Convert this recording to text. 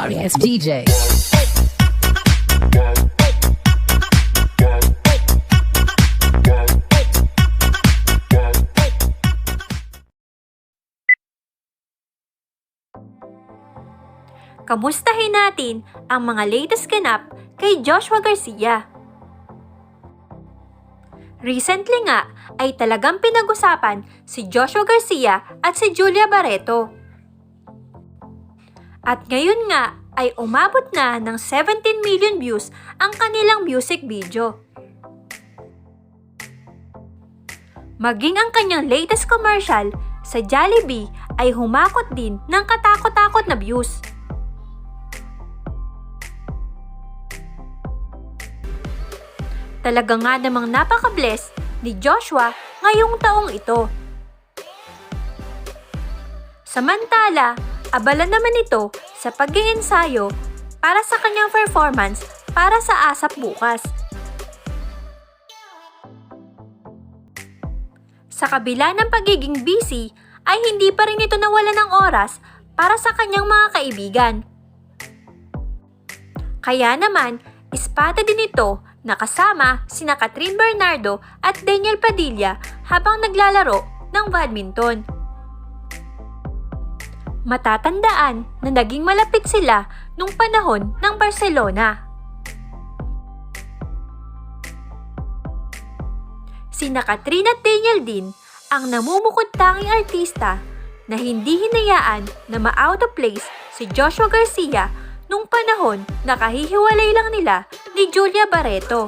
Arias DJ. Kamustahin natin ang mga latest ganap kay Joshua Garcia. Recently nga ay talagang pinag-usapan si Joshua Garcia at si Julia Barreto. At ngayon nga ay umabot na ng 17 million views ang kanilang music video. Maging ang kanyang latest commercial sa Jollibee ay humakot din ng katakot-takot na views. Talaga nga namang napaka-bless ni Joshua ngayong taong ito. Samantala, abala naman ito sa pag-iensayo para sa kanyang performance para sa ASAP bukas. Sa kabila ng pagiging busy, ay hindi pa rin ito nawala ng oras para sa kanyang mga kaibigan. Kaya naman, ispata din ito na kasama sina Catherine Bernardo at Daniel Padilla habang naglalaro ng badminton. Matatandaan na naging malapit sila nung panahon ng Barcelona. Sina Catherine at Daniel din ang namumukod-tanging artista na hindi hinayaan na ma-out of place si Joshua Garcia nung panahon na kahihiwalay lang nila ni Julia Barreto.